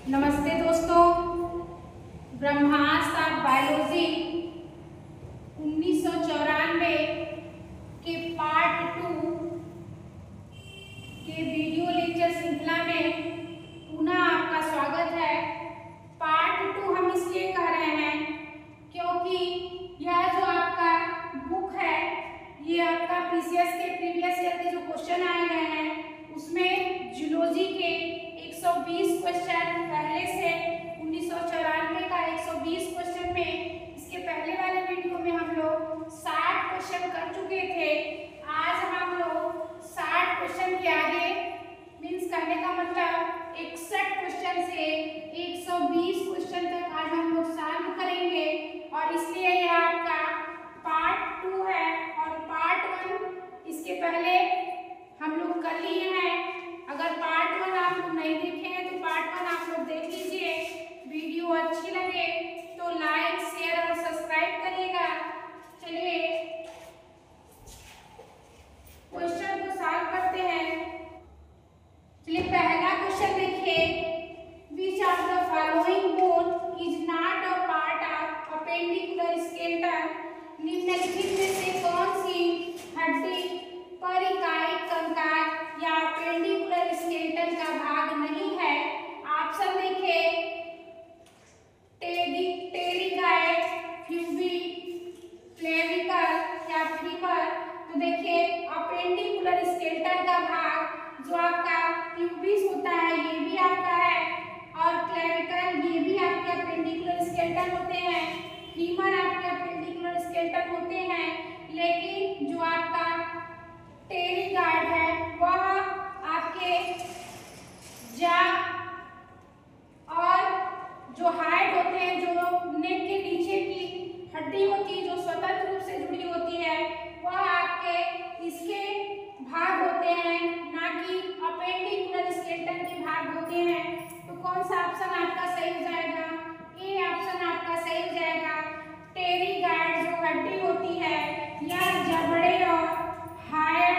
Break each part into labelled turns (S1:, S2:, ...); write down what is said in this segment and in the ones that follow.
S1: नमस्ते दोस्तों, ब्रह्मास्त्र बायोलॉजी 1994 के पार्ट 2 के वीडियो लेक्चर श्रृंखला में पुनः आपका स्वागत है। पार्ट 2 हम इसलिए कह रहे हैं क्योंकि यह जो आपका बुक है ये आपका पीसीएस के प्रीवियस ईयर के जो क्वेश्चन आए गए हैं उसमें जूलॉजी के 120 क्वेश्चन पहले से 1994 का 120 क्वेश्चन में इसके पहले वाले वीडियो में हम लोग 60 क्वेश्चन कर चुके थे। आज हम लोग 60 क्वेश्चन के आगे मीन्स करने का मतलब 61 क्वेश्चन से 120 क्वेश्चन तक आज हम लोग सॉल्व करेंगे और इसलिए यह आपका पार्ट 2 है और पार्ट 1 इसके पहले हम लोग कर लिए हैं। अगर पार्ट 1 आप लोग नहीं देखे हैं तो पार्ट 1 आप लोग देख लीजिए। वीडियो अच्छी लगे तो लाइक शेयर और सब्सक्राइब करिएगा। चलिए क्वेश्चन को सॉल्व करते हैं। चलिए पहला क्वेश्चन देखिए, which of the following bone is not a part of appendicular skeleton. निम्नलिखित में से कौन सी हड्डी परिकायिक कंकाल या अपेंडिकुलर स्केलेटन का भाग नहीं है। ऑप्शन देखिए, टेरिगाइड, फ्यूबी, क्लेविकल या फीमर। तो देखिए अपेंडिकुलर स्केलेटन का भाग जो आपका प्यूबिस होता है ये भी आपका है और क्लेविकल ये भी आपके अपेंडिकुलर स्केलेटन होते हैं, फीमर आपके अपेंडिकुलर स्केलेटन होते हैं। लेकिन जो आपका टेरिगाइड है वह आपके जा और जो हाइड होते हैं, जो नेक के नीचे की हड्डी होती है जो स्वतंत्र रूप से जुड़ी होती है वह आपके इसके भाग होते हैं, ना कि अपेंडिकुलर स्केलेटन के भाग होते हैं। तो कौन सा ऑप्शन आपका सही हो जाएगा? ए ऑप्शन आपका सही हो जाएगा। टेरिगाइड जो हड्डी होती है यह जबड़े और हाइड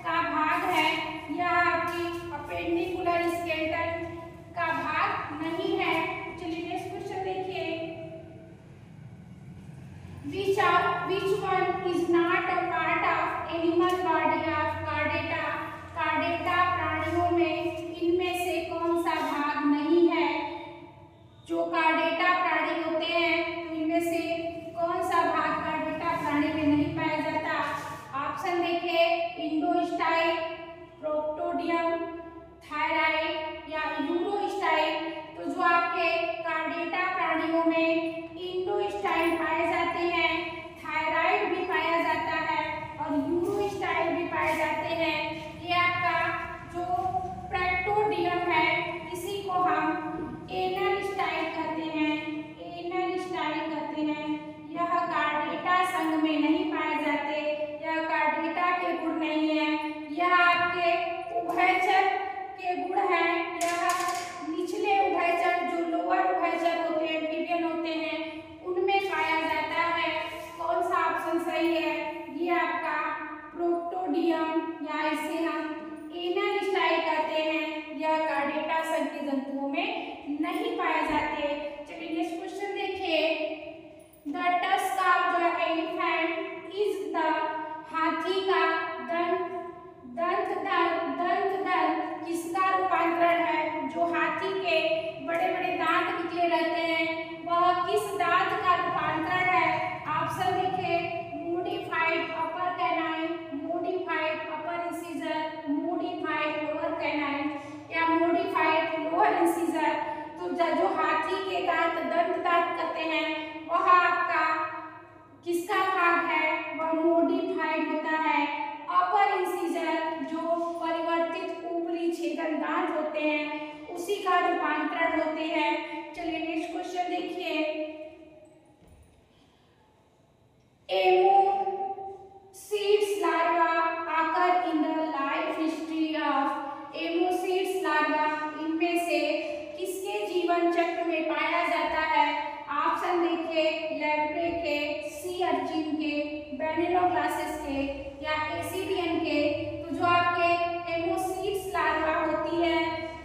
S1: का भाग है, यह आपकी अपेंडिकुलर स्केलेटन का भाग नहीं है। चलिए नेक्स्ट क्वेश्चन देखिए, which one is not a part of animal body of chordata। chordata प्राणियों में इनमें से कौन सा भाग नहीं है? जो chordata प्राणी होते हैं तो इनमें से कौन सा भाग chordata प्राणी में नहीं पाया जाता? ऑप्शन देखिए, इंडोस्टाइल, प्रोक्टोडियम, थायराइड या यूरोस्टाइल। तो जो आपके chordata प्राणियों में इंडोस्टाइल पाए जाते हैं, थायराइड भी पाया जाता है और यूरोस्टाइल भी पाए जाते हैं। ये आपका जो प्रोक्टोडियम है इसी को हम एनल स्टाइल कहते हैं, एनल स्टाइल कहते हैं। यह chordata संघ में नहीं पाए जाते, यह chordata के गुण नहीं है, यह आपके उभयचर के गुण हैं। यह निचले उभयचर जो लोअर उभयचर होते हैं, एम्फीबियन होते हैं, उनमें पाया जाता है। कौन सा ऑप्शन सही है? ये आपका प्रोक्टोडियम या इसे हम एनल स्टाइल कहते हैं, यह chordata संघ के जंतुओं में नहीं पाए जाते। चलिए नेक्स्ट क्वेश्चन देखिए, the tusk of the elephant is the हाथी का दंत किसका रूपांतरण है? जो हाथी के बड़े बड़े दांत निकले रहते हैं वह किस दांत का रूपांतरण है? ऑप्शन देखिए, मोडिफाइड अपर कैनाइन, मोडिफाइड अपर इंसिजर, मोडिफाइड लोअर कैनाइन या मोडिफाइड लोअर इंसिजर। तो जो हाथी के दांत दंत दांत कहते हैं वह आपका किसका भाग है? वह मोडिफाइड होता है। अपर इंसिजर जो परिवर्तित ऊपरी छेदन दांत होते हैं उसी का रूपांतरण होते हैं। चलिए नेक्स्ट क्वेश्चन देखिए, एमोसीड्स लार्वा आकर in the life history of ammocoetes larva इनमें से किसके जीवन चक्र में पाया जाता है? ऑप्शन देखिए, लैम्प्रे के, सी अर्चिन के, बेनेलोक्लासिस के या एसिडियन के। तो जो आपके एमोसीड्स लार्वा होती है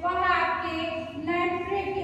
S1: वह आपके लैम्प्रे के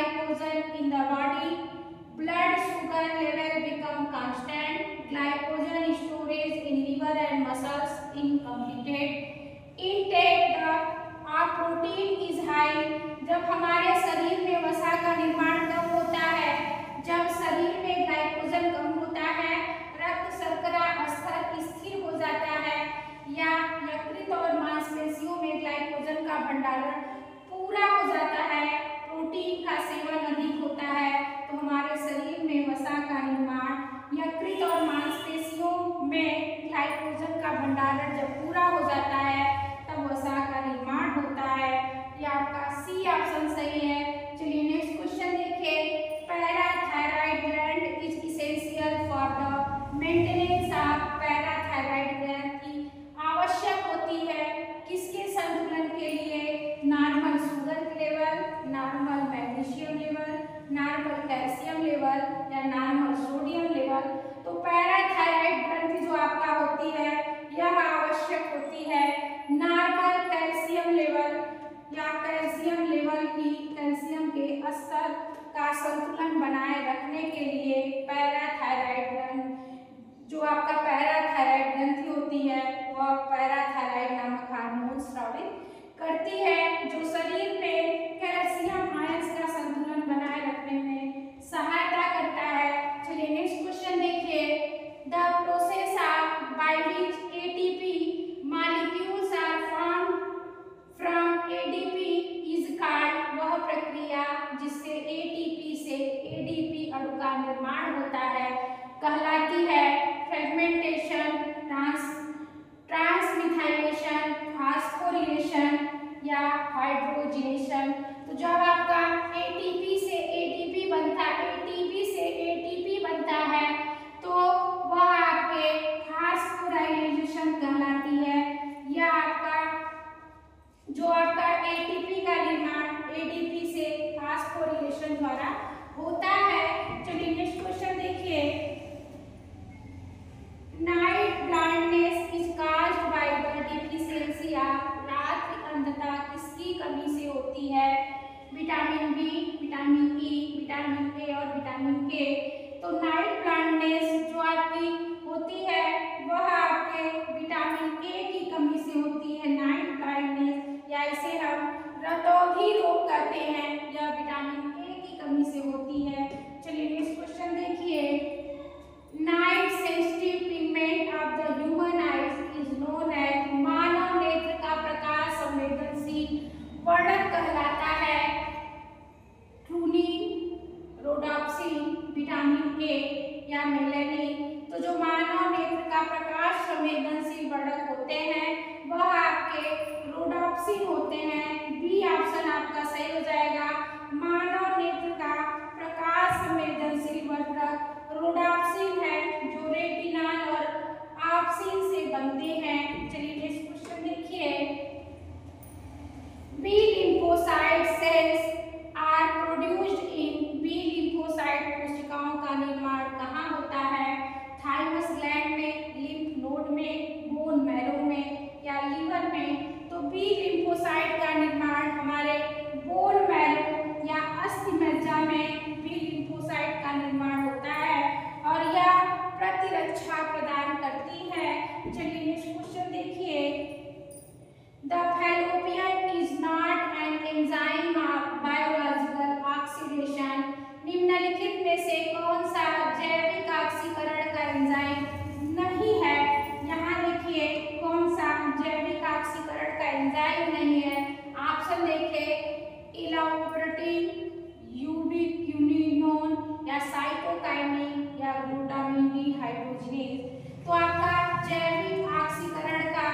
S1: glycogen in the body. Blood sugar level become constant. Glycogen storage in liver and muscles incompleted. Intake of protein is high. जब हमारे शरीर में वसा का निर्माण कम होता है, जब शरीर में ग्लाइकोजन कम होता है, रक्त शर्करा स्तर स्थिर हो जाता है या यकृत और मांसपेशियों में ग्लाइकोजन का भंडारण पूरा हो जाता है, प्रोटीन का सेवन अधिक होता है, तो हमारे शरीर में वसा का निर्माण यकृत और मांसपेशियों में ग्लाइकोजन का भंडारण जब पूरा हो जाता है तब वसा का निर्माण होता है। ये आपका सी ऑप्शन सही है। चलिए नेक्स्ट क्वेश्चन देखिए। Parathyroid gland is essential for the maintenance of parathyroid gland की आवश्यक होती है किसके संतुलन के लिए? Normal sugar level, normal magnesium level, normal calcium level या नॉर्मल सोडियम लेवल। तो पैराथायराइड ग्रंथि जो आपका होती है यह आवश्यक होती है नॉर्मल कैल्शियम लेवल या कैल्शियम लेवल की कैल्शियम के स्तर का संतुलन बनाए रखने के लिए पैराथायराइड ग्रंथि जो आपका पैराथायराइड ग्रंथि होती है वह पैराथायराइड नामक हार्मोन स्रावित करती है जो शरीर में कैल्शियम आयंस का संतुलन बनाए रखने में सहायता करता है। चलिए नेक्स्ट क्वेश्चन देखिए। The process of by which ATP molecules are formed from ADP is called, वह प्रक्रिया जिससे एटीपी से एडीपी अणु का निर्माण होता है कहलाती है फ्रेगमेंटेशन, ट्रांसमिथाइलेशन, फास्फोरिलेशन या हाइड्रोजिनेशन। तो जब आपका एटीपी से एटीपी बनता है तो वह आपके फास्फोराइलेशन कहलाती है। यह आपका जो आपका एटीपी का निर्माण एडीपी से फास्फोरिलेशन द्वारा होता है। चलिए नेक्स्ट क्वेश्चन देखिए। Night blindness is caused by the deficiency of, रात की अंधता किसकी कमी से होती है? Vitamin B, vitamin E, vitamin A और विटामिन के। तो नाइट ब्लाइंडनेस जो आपकी होती है वह आपके विटामिन ए की कमी से होती है। नाइट ब्लाइंडनेस या इसे हम रतौंधी रोग कहते हैं, यह विटामिन ए की कमी से होती है। चलिए नेक्स्ट क्वेश्चन देखिए। Night sensitive pigment of the human eyes is known as, मानव नेत्र का प्रकाश संवेदनशील वर्णक कहलाता है ट्रूनिन, रोडोप्सिन, विटामिन ए या मेलानिन। तो जो मानव नेत्र का प्रकाश संवेदनशील वर्णक होते हैं वह आपके रोडोप्सिन होते हैं। बी ऑप्शन आपका सही हो जाएगा। मानव नेत्र का प्रकाश संवेदनशील वर्णक रोडोप्सिन है जो रेटिनल और ऑप्सिन से बनते हैं। चलिए नेक्स्ट क्वेश्चन देखिए। B lymphocyte cells are produced in, B lymphocyte कोशिकाओं का निर्माण कहाँ होता है? थाइमस ग्लैंड में, लिम्फ नोड में, बोन मैरो में या लीवर में। तो बी लिम्फोसाइट का निर्माण हमारे बोन मैरो या अस्थि मज्जा में बी लिम्फोसाइट का निर्माण होता है और यह प्रतिरक्षा प्रदान करती है। चलिए नेक्स्ट क्वेश्चन देखिए। The fallopian is not an enzyme of biological oxidation, निम्नलिखित में से कौन सा जैविक ऑक्सीकरण का एंजाइम नहीं है? यहाँ देखिए कौन सा जैविक ऑक्सीकरण का एंजाइम नहीं है। ऑप्शन देखिए। इलाओप्रोटीन, यूबिक्विनोन या साइटोकाइनिन या ग्लूटामिन डिहाइड्रोजिनेज। तो आपका जैविक ऑक्सीकरण का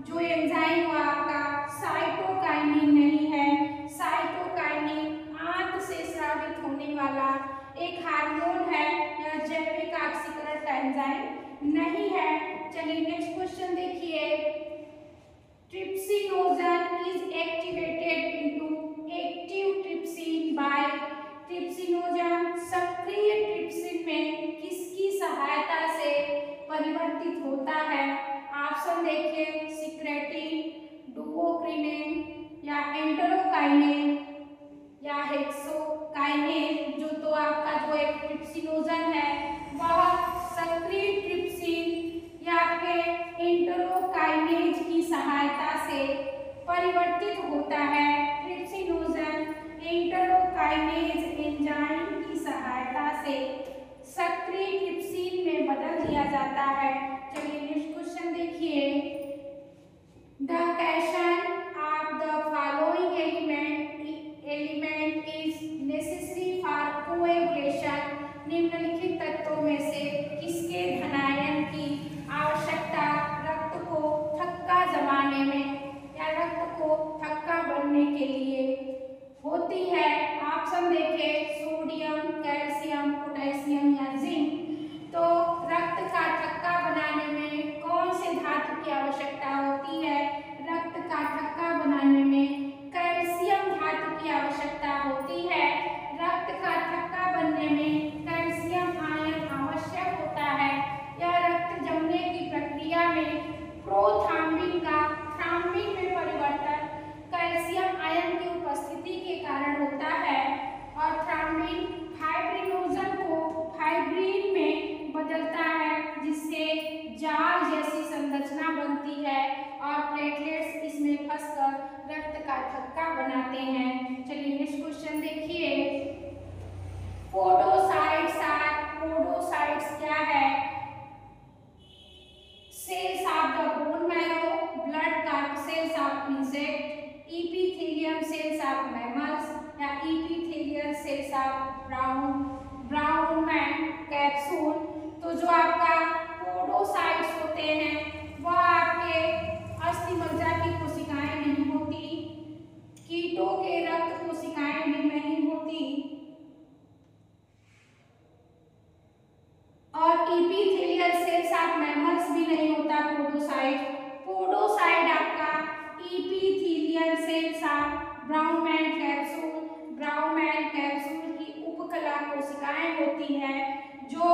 S1: जो एंजाइम हुआ आपका साइटोकाइनिन नहीं है। साइटोकाइनिन आंत से स्रावित होने वाला एक हार्मोन है, यह जैविक ऑक्सीकरण का एंजाइम नहीं है। चलिए नेक्स्ट क्वेश्चन देखिए। Trypsinogen is activated into active trypsin by, trypsinogen सक्रिय ट्रिप्सिन में किसकी सहायता से परिवर्तित होता है? ऑप्शन देखिए। सिक्रेटिन, डुओक्रिनेन या एंटेरोकाइनेन या हेक्सोकाइनेन कोएगुलेशन निम्नलिखित तत्वों में से किसके धनायन की आवश्यकता रक्त को थक्का जमाने में या रक्त को थक्का बनने के लिए होती है? ऑप्शन देखें, सोडियम, कैल्शियम, पोटेशियम या जिंक। तो रक्त का थक्का बनाने में कौन से धातु की आवश्यकता होती है? रक्त का थक्का बनाने में कैल्शियम धातु की आवश्यकता होती है। रक्त का थक्का बनने में कैल्शियम आयन आवश्यक होता है। यह रक्त जमने की प्रक्रिया में प्रोथ्राम्बिन का थ्राम्बिन में परिवर्तन कैल्शियम आयन की उपस्थिति के कारण होता है और थ्राम्बिन फाइब्रिनोजन को फाइब्रिन में बदलता है, जिससे जाल जैसी संरचना बनती है और प्लेटलेट्स इसमें फंसकर रक्त का थक्का बनाते हैं। चलिए नेक्स्ट क्वेश्चन देखिए। पोडोसाइट्स क्या है? Cells of the bone marrow, blood corpuscles of insect, epithelium cells of mammals या epithelial cells of ब्राउन मैन कैप्सूल। तो जो आपका पोडोसाइट्स होते हैं वह आपके अस्थिमज्जा की कोशिकाएं नहीं होती, कीटों के रक्त कोशिकाएं भी नहीं होती और epithelial cells of mammals भी नहीं होता पोडोसाइट। पोडोसाइट आपका epithelial cells of ब्राउन मैन कैप्सूल की उपकला कोशिकाएं होती है जो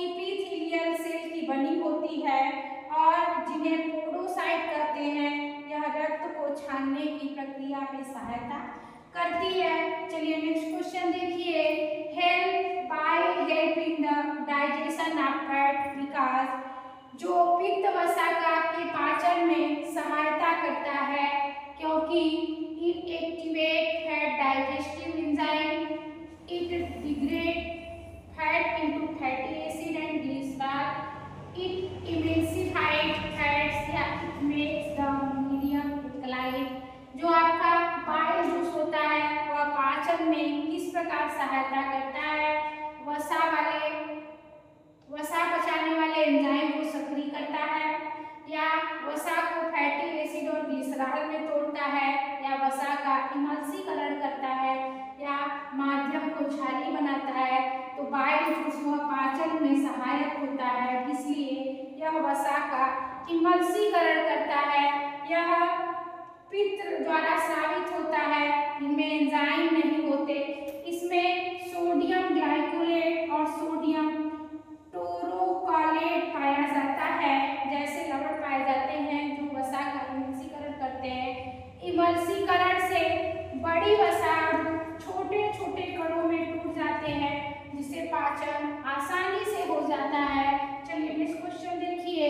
S1: epithelial सेल की बनी होती है और जिन्हें पोडोसाइट कहते हैं। यह रक्त को छानने की प्रक्रिया में सहायता करती है। चलिए नेक्स्ट क्वेश्चन देखिए। Help in the digestion of fat विकास जो पित्त वसा के पाचन में सहायता करता है, क्योंकि it activate fat digestive enzyme, it degrade fat into fatty acid and glycerol, it emulsified fats या it makes the medium alkaline. जो आपका बाइल जूस होता है वह पाचन में किस प्रकार सहायता करता है? वसा पचाने वाले एंजाइम को सक्रिय करता है या वसा को फैटी एसिड और ग्लिसरॉल में तोड़ता है या वसा का इमल्सीकरण करता है या माध्यम को क्षारीय बनाता है। तो बाइल जूस वह पाचन में सहायक होता है, इसलिए यह वसा का इमल्सीकरण करता है। यह पित्त द्वारा स्रावित होता है, इनमें एंजाइम नहीं होते। इसमें सोडियम ग्लाइकोलेट और सोडियम टोरोकालेट पाया जाता है, जैसे लवण पाए जाते हैं जो वसा का इमल्सीकरण करते हैं। इमल्सीकरण से बड़ी वसा छोटे छोटे कणों में टूट जाते हैं, जिससे पाचन आसानी से हो जाता है। चलिए नेक्स्ट क्वेश्चन देखिए।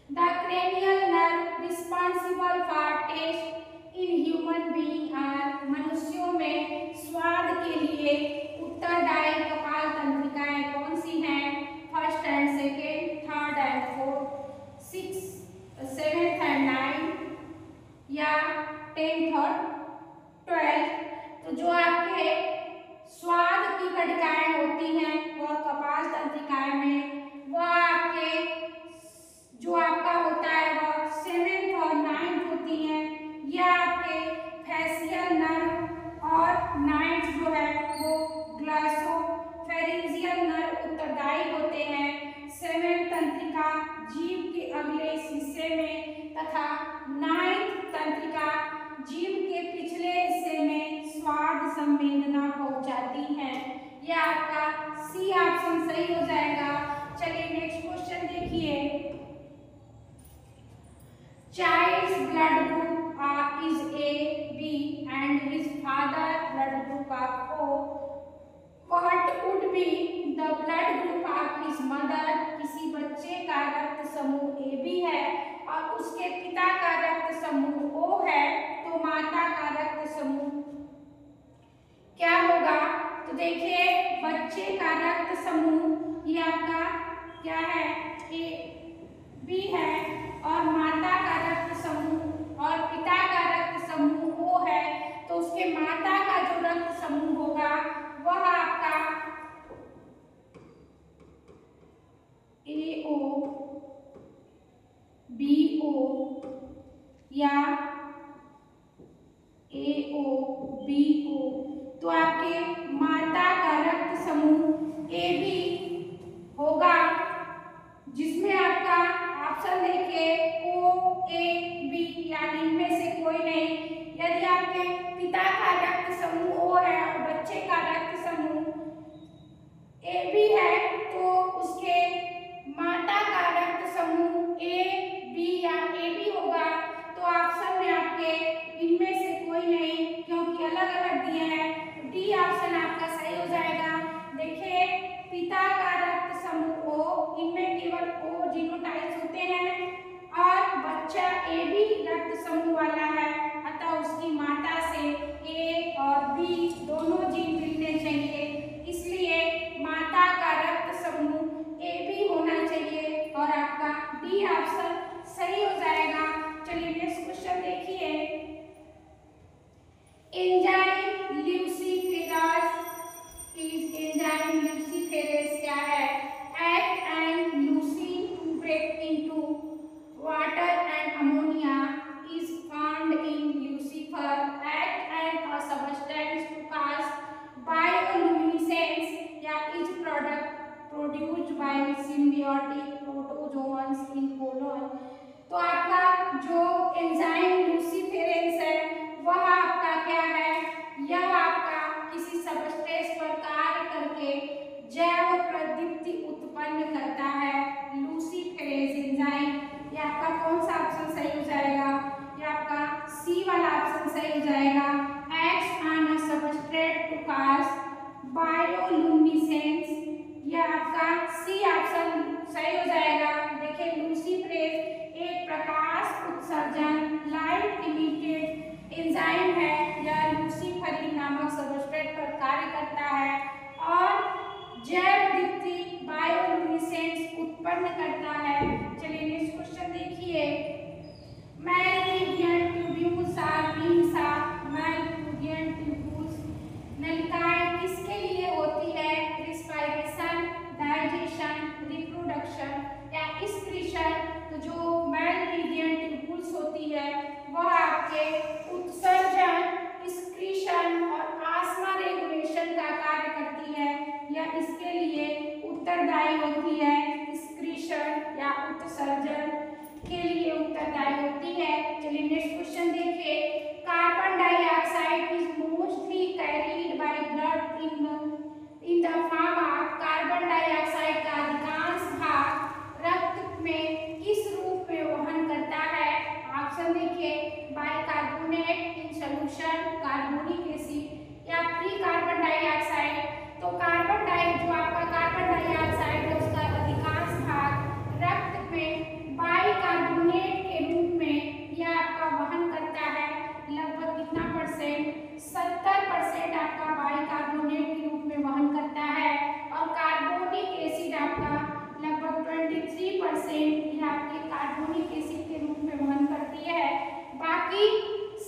S1: The cranial nerve responsible for taste in human being are मनुष्यों में स्वाद के लिए उत्तरदायी कपाल तंत्रिकाएं कौन सी हैं? First and second, third and fourth, 6, 7 and 9 या 10 और 12। तो जो आपके स्वाद की कणिकाएं होती हैं वह कपाल तंत्रिकाएं में, वह आपके जो आपका होता है वह 7th और 9th होती हैं। यह आपके फेशियल नर्व और 9th जो है वो ग्लॉसोफेरिंजियल नर्व उत्तरदायी होते हैं। 7th तंत्रिका जीभ के अगले हिस्से में तथा 9th तंत्रिका जीभ के पिछले हिस्से में स्वाद संवेदना पहुंचाती है। यह आपका सी ऑप्शन सही हो जाएगा। चलिए नेक्स्ट क्वेश्चन देखिए। Child's blood group is AB and his father blood group of O. What would be the blood group of his mother? किसी बच्चे का रक्त समूह AB है और उसके पिता का रक्त समूह O है, तो माता का रक्त समूह क्या होगा? तो देखिए बच्चे का रक्त समूह ये आपका क्या है? AB है और माता का रक्त समूह और पिता का रक्त समूह O है, तो उसके माता का जो रक्त समूह होगा वह या AO BO, तो आपके माता का रक्त समूह AB होगा, जिसमें आपका ऑप्शन देखिए OAB, यानी इनमें से कोई नहीं। यदि आपके पिता का रक्त समूह O है और बच्चे का रक्त समूह AB है, तो उसके माता का रक्त समूह AB या AB होगा। तो ऑप्शन में आपके इनमें से कोई नहीं, क्योंकि अलग अलग दिए हैं, तो डी ऑप्शन आपका सही हो जाएगा। देखिए पिता का रक्त समूह O, इनमें केवल O जीनोटाइप्स होते हैं और बच्चा AB रक्त समूह वाला है, अतः उसकी माता से A और B दोनों जीन मिलने चाहिए, इसलिए माता का रक्त समूह AB होना चाहिए और आपका डी ऑप्शन सही हो जाएगा। चलिए नेक्स्ट क्वेश्चन देखिए। एंजाइम ल्यूसीफेरास इज एंजाइम ल्यूसीफेरेस क्या है? Act and leucine to break into water and ammonia is found in lucifer, act and a substance to cause bioluminescence या is product produced by symbiotic protozoans in colon। तो आपका जो enzyme लूसीफेरेंस है वह आपका क्या है? यह आपका किसी सबस्ट्रेट पर कार्य करके जैव प्रदीप्ति उत्पन्न करता है, लूसीफेरेज एंजाइम। ये आपका कौन सा ऑप्शन सही हो जाएगा? ये आपका सी वाला ऑप्शन सही हो जाएगा। Acts on a substrate to cause bioluminescence, ये आपका सी ऑप्शन सही हो जाएगा। देखिए लूसीफेरेज एक प्रकाश उत्सर्जन लाइट इमिटेड एंजाइम है, यह लूसीफेरिन नामक सबस्ट्रेट पर कार्य करता है और जैव दीप्ति बायोलुमिनेसेंस उत्पन्न करता है। चलिए नेक्स्ट क्वेश्चन देखिए। Meridian tubules are beans of meridian tubules, नलिकाएं किसके लिए होती है? रिस्पायरेशन, डाइजेशन, रिप्रोडक्शन या एक्सक्रीशन। तो जो मेरिडियन ट्यूब्यूल्स होती है वह आपके उत्सर्जन, एक्सक्रीशन और आस्मा रेगुलेशन का कार्य करती है, या इसके लिए उत्तरदायी होती है। एक्सक्रीशन या उत्सर्जन के लिए उत्तरदायी होती है। चलिए नेक्स्ट क्वेश्चन देखिए। Carbon dioxide is mostly carried by blood in the form of, carbon dioxide का अधिकांश भाग रक्त में किस रूप में वहन करता है? ऑप्शन देखिए bicarbonate in solution, carbonic acid या फ्री कार्बन डाइऑक्साइड। तो कार्बन डाइऑक्साइड है उसका अधिकांश भाग रक्त में बाइकार्बोनेट के रूप में यह आपका वहन करता है। लगभग कितना परसेंट? 70% आपका बाइकार्बोनेट के रूप में वहन करता है और कार्बोनिक एसिड आपका लगभग 23% यह आपके कार्बोनिक एसिड के रूप में वहन करती है। बाकी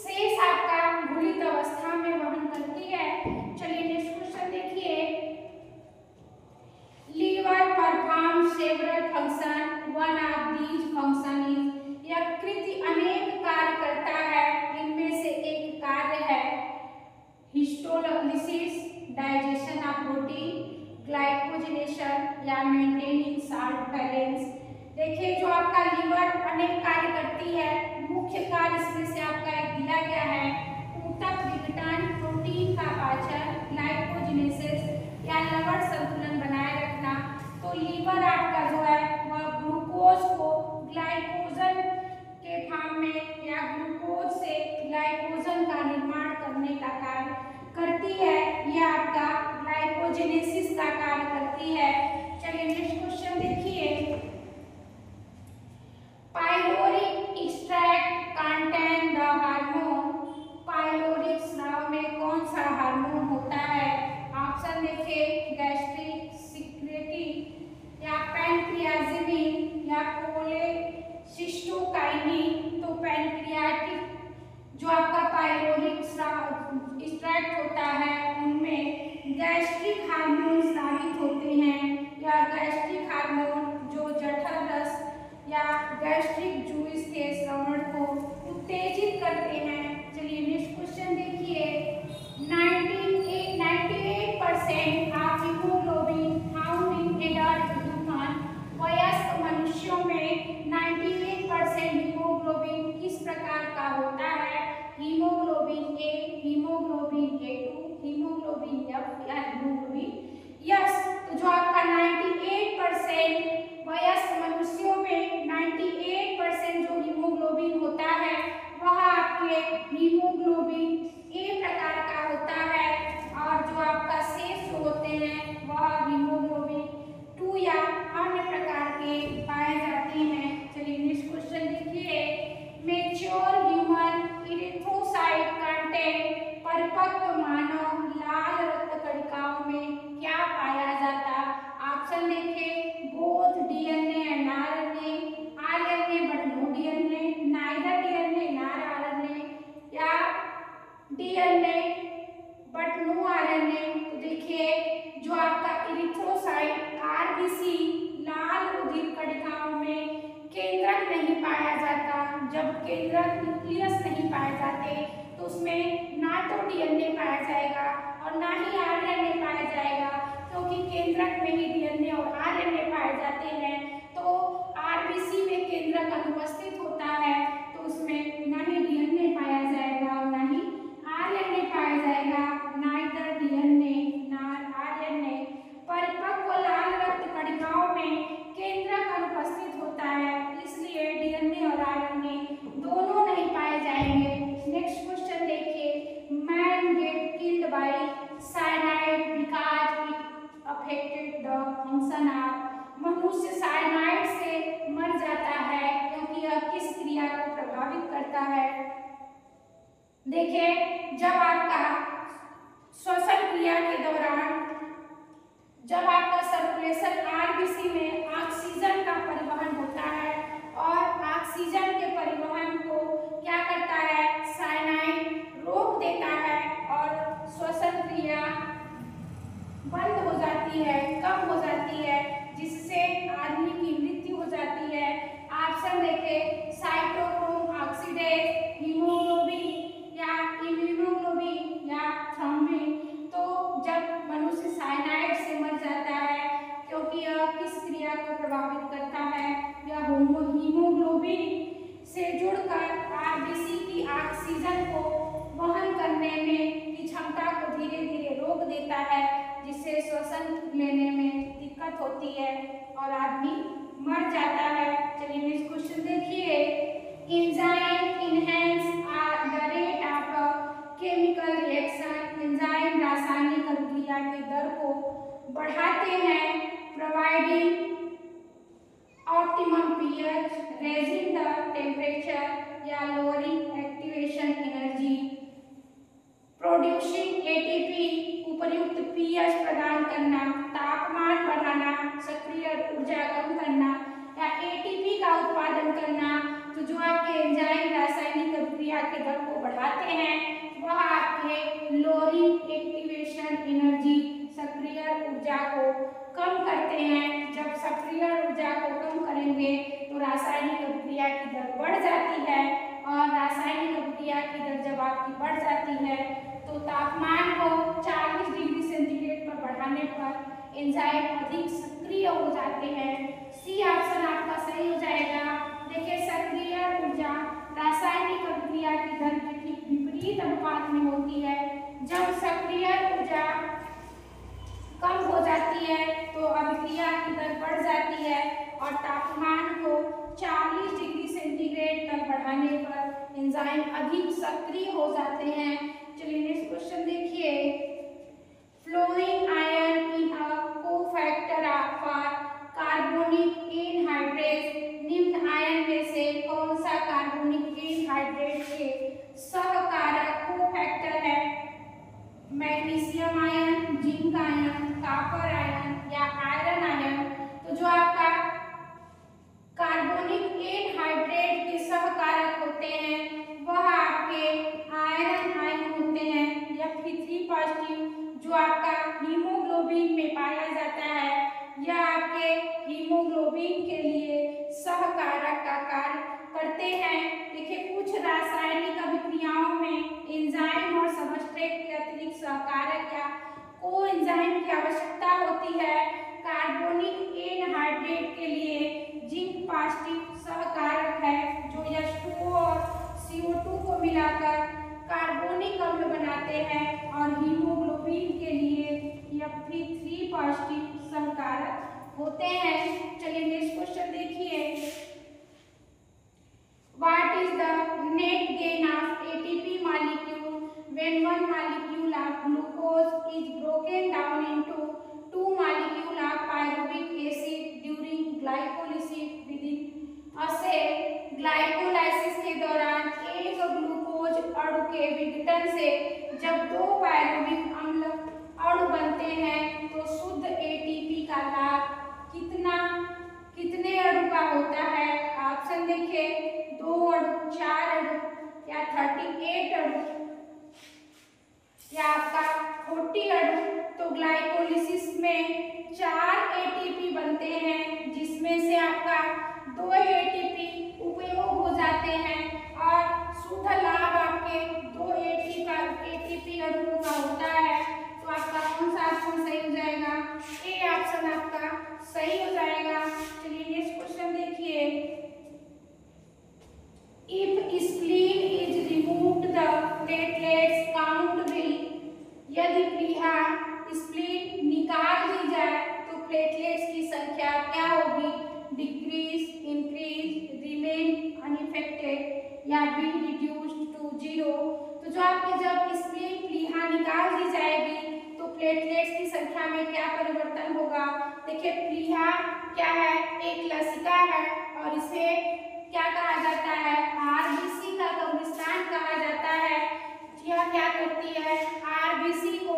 S1: शेष आपका घुलित अवस्था में वहन करती है। चलिए नेक्स्ट क्वेश्चन देखिए। Liver perform several function, one of these function is, यकृत अनेक कार्य करता है, इनमें से एक कार्य है हिस्टोलिसिस, डाइजेशन ऑफ प्रोटीन, ग्लाइकोजिनेशन या मेंटेनिंग साल्ट बैलेंस। देखिए जो आपका लीवर अनेक कार्य करती है, मुख्य कार्य इसमें से आपका एक दिया गया है ऊतक विघटन, प्रोटीन का पाचन, ग्लाइकोजिनेसिस या लवण संतुलन बनाए रखना। तो लीवर आपका जो है वह ग्लूकोज को ग्लाइकोजन के फॉर्म में या ग्लूकोज से ग्लाइकोजन का निर्माण करने का कार्य करती है, यह आपका ग्लाइकोजेनेसिस का कार्य करती है। चलिए नेक्स्ट क्वेश्चन देखिए। Pyloric extract contain the hormone, pyloric स्राव में कौन सा हार्मोन होता है? ऑप्शन देखिए गैस्ट्रिक सिक्रेटरी या पैनक्रियाजिनिन या कोलेसिस्टोकाइनिन। तो पैनक्रियाटिक जो आपका पाइलोरिक एक्सट्रैक्ट होता है उनमें गैस्ट्रिक हार्मोन स्रावित होते हैं, या गैस्ट्रिक हार्मोन जो जठर रस या गैस्ट्रिक जूस के श्रवण को उत्तेजित करते हैं। चलिए नेक्स्ट क्वेश्चन देखिए, 98% of haemoglobin found in adult human, वयस्क मनुष्यों में 98% हीमोग्लोबिन किस प्रकार का होता है? Haemoglobin A, haemoglobin A2, haemoglobin F या हीमोग्लोबिन यस। तो जो आपका 98% वयस्क मनुष्यों में 98% जो हीमोग्लोबिन होता है वह आपके हीमोग्लोबिन ए प्रकार का होता है, और जो आपका शेष जो होते हैं वह हीमोग्लोबिन 2 या अन्य प्रकार के पाए जाते हैं। चलिए नेक्स्ट क्वेश्चन देखिए, मैच्योर ह्यूमन इरिथ्रोसाइट कंटेंट, परिपक्व मानव लाल रक्त कणिकाओं में क्या पाया जाता? ऑप्शन देखिए, both DNA and RNA, RNA but no DNA, neither DNA nor RNA, या डीएनए बट नो आरएनए। तो देखिए जो आपका इरिथ्रोसाइट आरबीसी लाल रुधिर कणिकाओं में केंद्रक नहीं पाया जाता। जब केंद्रक न्यूक्लियस नहीं पाए जाते तो उसमें ना तो डीएनए पाया जाएगा और ना ही आरएनए पाया जाएगा, क्योंकि केंद्रक में ही डीएनए और आरएनए पाए जाते हैं। तो आरबीसी में केंद्रक अनुपस्थित होता है तो उसमें ना ही डीएनए पाया जाएगा और ना ही आरएनए पाया जाएगा, नाइदर डीएनए नॉर आरएनए। परिपक्व लाल रक्त कणिकाओं में केंद्रक अनुपस्थित होता है, इसलिए डीएनए और आरएनए दोनों नहीं पाए जाएंगे। नेक्स्ट क्वेश्चन देखिए, main get killed by cyanide because it affected the function of, मनुष्य साइनाइड से मर जाता है क्योंकि यह किस क्रिया को प्रभावित करता है? देखिए जब आपका श्वसन क्रिया के दौरान जब आपका सर्कुलेशन आरबीसी में ऑक्सीजन का परिवहन होता है और ऑक्सीजन के परिवहन को क्या करता है? साइनाइड रोक देता है और श्वसन क्रिया बंद हो जाती है, कम हो जाती है, जिससे आदमी की मृत्यु हो जाती है। ऑप्शन देखें, साइटोक्रोम ऑक्सीडेज, हीमोग्लोबिन या इम्यूनोग्लोबिन या थ्रोम्बिन। तो जब मनुष्य साइनाइड से मर जाता है क्योंकि यह किस क्रिया को प्रभावित करता है? यह हीमोग्लोबिन से जुड़कर आरबीसी की ऑक्सीजन को वहन करने में की क्षमता को धीरे धीरे रोक देता है, जिससे श्वसन लेने में दिक्कत होती है और आदमी मर जाता है। चलिए नेक्स्ट क्वेश्चन देखिए, enzyme enhance the rate of chemical reaction, enzyme रासायनिक अभिक्रिया की दर को बढ़ाते हैं, providing optimum pH, raising the temperature या lowering activation energy, producing ATP, उपयुक्त पीएच प्रदान करना, तापमान बढ़ाना, सक्रिय ऊर्जा कम करना या एटीपी का उत्पादन करना। तो जो आपके एंजाइम रासायनिक अभिक्रिया की दर को बढ़ाते हैं वह आपके लोअरिंग एक्टिवेशन एनर्जी, सक्रिय ऊर्जा को कम करते हैं। जब सक्रिय ऊर्जा को कम करेंगे तो रासायनिक अभिक्रिया की दर बढ़ जाती है, और रासायनिक अभिक्रिया की दर जब आपकी बढ़ जाती है तो तापमान को 40 डिग्री सेंटीग्रेड पर बढ़ाने पर एंजाइम अधिक सक्रिय हो जाते हैं। सी ऑप्शन आपका सही हो जाएगा। देखिए सक्रिय ऊर्जा रासायनिक अभिक्रिया की दर के ठीक विपरीत अनुपात में होती है। जब सक्रिय ऊर्जा कम हो जाती है तो अभिक्रिया की दर बढ़ जाती है और तापमान को 40 डिग्री सेंटीग्रेड तक बढ़ाने पर एंजाइम अधिक सक्रिय हो जाते हैं। चलिए नेक्स्ट क्वेश्चन देखिए, following ion in a cofactor for carbonic anhydrase, निम्न आयन में से कौन सा कार्बोनिक एनहाइड्रेट के सहकारक कोफैक्टर है? Magnesium ion, zinc ion, copper ion या आयरन आयन। तो जो आपका कार्बोनिक एनहाइड्रेट के सहकारक होते हैं वह आपके आयरन आयन होते हैं। Fe3+ जो आपका हीमोग्लोबिन में पाया जाता है, यह आपके हीमोग्लोबिन के लिए सहकारक का कार्य करते हैं। देखिए कुछ रासायनिक अभिक्रिया क्रियाओं में एंजाइम और सबस्ट्रेट के अतिरिक्त सहकारक या कोएंजाइम की आवश्यकता होती है। कार्बोनिक एनहाइड्रेट के लिए जिंक पास्टिक सहकारक है जो H2O और CO2 को मिलाकर कार्बोनिक अम्ल बनाते हैं, और हीमोग्लोबिन के लिए Fe3 पास्टिक सहकारक होते हैं। चलिए नेक्स्ट क्वेश्चन देखिए। What is the net gain of ATP molecule when one molecule of glucose is broken down into two molecules of pyruvic acid during glycolysis within a cell? Glycolysis के दौरान एक glucose अणु के विघटन से जब दो पायरुविक अम्ल अणु बनते हैं तो शुद्ध एटीपी का लाभ कितने अणु का होता है? ऑप्शन देखिए, 2 अणु, 4 अणु या 38 अणु या आपका 40 अणु। तो ग्लाइकोलिसिस में 4 एटीपी बनते हैं जिसमें से आपका 2 एटीपी उपयोग हो जाते हैं और शुद्ध लाभ आपके 2 एटीपी अणुओं का होता है। तो आपका कौन सा ऑप्शन सही हो जाएगा? ए ऑप्शन आपका सही हो जाएगा। चलिए नेक्स्ट क्वेश्चन देखिए। If spleen is removed, the platelets count will। यदि प्लीहा स्प्लीन निकाल दी जाए तो प्लेटलेट्स की संख्या क्या होगी? डिक्रीज, इंक्रीज, रिमेन अनइफेक्टेड या बी रिड्यूस्ड टू 0। तो जो आपकी जब स्प्लीन प्लीहा निकाल दी जाएगी तो प्लेटलेट्स की संख्या में क्या परिवर्तन होगा? देखिए प्लीहा क्या है? एक लसिका है और इसे क्या कहा जाता है? आरबीसी का कब्रिस्तान कहा जाता है। यह क्या करती है? आरबीसी को,